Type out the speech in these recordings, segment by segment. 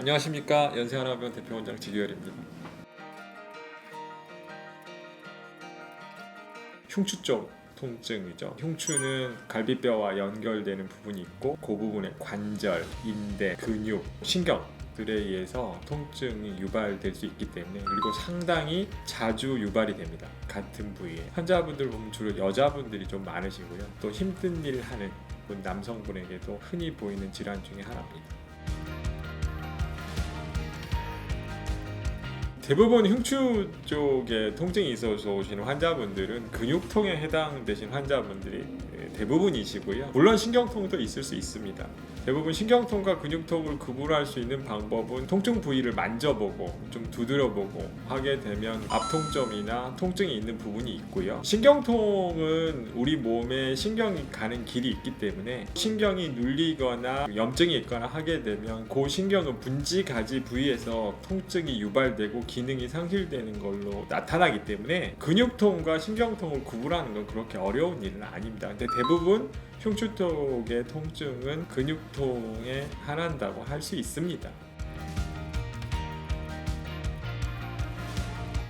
안녕하십니까. 연세하나병원 대표원장 지규열입니다. 흉추 쪽 통증이죠. 흉추는 갈비뼈와 연결되는 부분이 있고 그 부분에 관절, 인대, 근육, 신경들에 의해서 통증이 유발될 수 있기 때문에, 그리고 상당히 자주 유발이 됩니다. 같은 부위에. 환자분들 보면 주로 여자분들이 좀 많으시고요. 또 힘든 일 하는 남성분에게도 흔히 보이는 질환 중에 하나입니다. 대부분 흉추 쪽에 통증이 있어서 오시는 환자분들은 근육통에 해당되신 환자분들이 대부분이시고요. 물론 신경통도 있을 수 있습니다. 대부분 신경통과 근육통을 구분할 수 있는 방법은 통증 부위를 만져보고 좀 두드려보고 하게 되면 압통점이나 통증이 있는 부분이 있고요. 신경통은 우리 몸에 신경이 가는 길이 있기 때문에 신경이 눌리거나 염증이 있거나 하게 되면 그 신경은 분지가지 부위에서 통증이 유발되고 기능이 상실되는 걸로 나타나기 때문에 근육통과 신경통을 구분하는 건 그렇게 어려운 일은 아닙니다. 근데 대부분 흉추 쪽의 통증은 근육통에 한한다고 할 수 있습니다.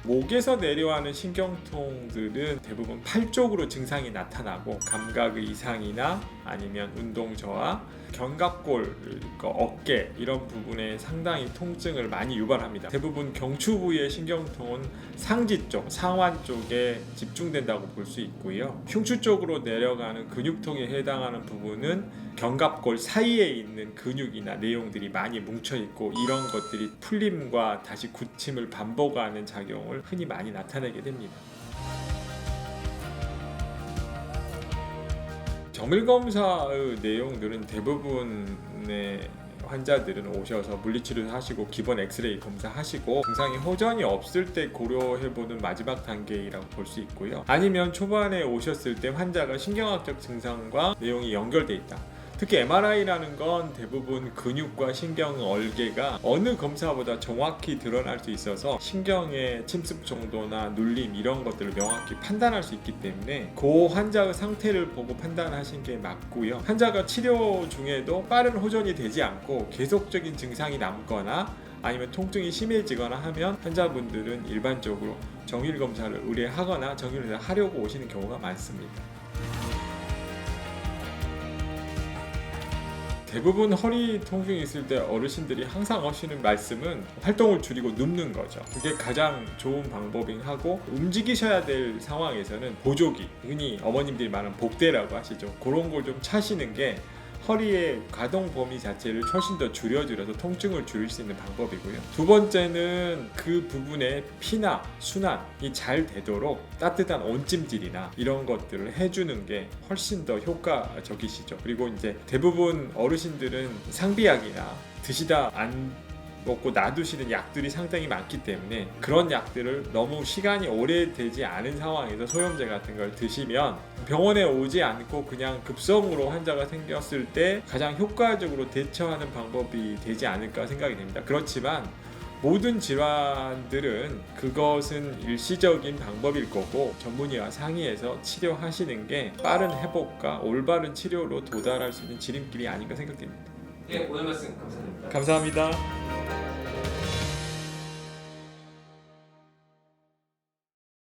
목에서 내려가는 신경통들은 대부분 팔 쪽으로 증상이 나타나고, 감각의 이상이나 아니면 운동 저하, 견갑골, 어깨 이런 부분에 상당히 통증을 많이 유발합니다. 대부분 경추 부위의 신경통은 상지 쪽, 상완 쪽에 집중된다고 볼 수 있고요. 흉추 쪽으로 내려가는 근육통에 해당하는 부분은 견갑골 사이에 있는 근육이나 내용들이 많이 뭉쳐 있고, 이런 것들이 풀림과 다시 굳힘을 반복하는 작용을 흔히 많이 나타내게 됩니다. 정밀검사의 내용들은 대부분의 환자들은 오셔서 물리치료 하시고 기본 엑스레이 검사하시고 증상이 호전이 없을 때 고려해보는 마지막 단계라고 볼 수 있고요. 아니면 초반에 오셨을 때 환자가 신경학적 증상과 내용이 연결돼 있다. 특히 MRI라는 건 대부분 근육과 신경 얼개가 어느 검사보다 정확히 드러날 수 있어서 신경의 침습 정도나 눌림 이런 것들을 명확히 판단할 수 있기 때문에 그 환자의 상태를 보고 판단하신 게 맞고요. 환자가 치료 중에도 빠른 호전이 되지 않고 계속적인 증상이 남거나 아니면 통증이 심해지거나 하면 환자분들은 일반적으로 정밀검사를 의뢰하거나 정밀검사를 하려고 오시는 경우가 많습니다. 대부분 허리 통증이 있을 때 어르신들이 항상 하시는 말씀은 활동을 줄이고 눕는 거죠. 그게 가장 좋은 방법이긴 하고, 움직이셔야 될 상황에서는 보조기, 흔히 어머님들이 말하는 복대라고 하시죠. 그런 걸 좀 차시는 게 허리의 가동 범위 자체를 훨씬 더 줄여서 통증을 줄일 수 있는 방법이고요. 두 번째는 그 부분에 피나 순환이 잘 되도록 따뜻한 온찜질이나 이런 것들을 해주는 게 훨씬 더 효과적이시죠. 그리고 이제 대부분 어르신들은 상비약이나 드시다 안 먹고 놔두시는 약들이 상당히 많기 때문에 그런 약들을 너무 시간이 오래되지 않은 상황에서 소염제 같은 걸 드시면 병원에 오지 않고 그냥 급성으로 환자가 생겼을 때 가장 효과적으로 대처하는 방법이 되지 않을까 생각이 됩니다. 그렇지만 모든 질환들은 그것은 일시적인 방법일 거고, 전문의와 상의해서 치료하시는 게 빠른 회복과 올바른 치료로 도달할 수 있는 지름길이 아닌가 생각됩니다. 네, 오늘 말씀 감사드립니다. 감사합니다.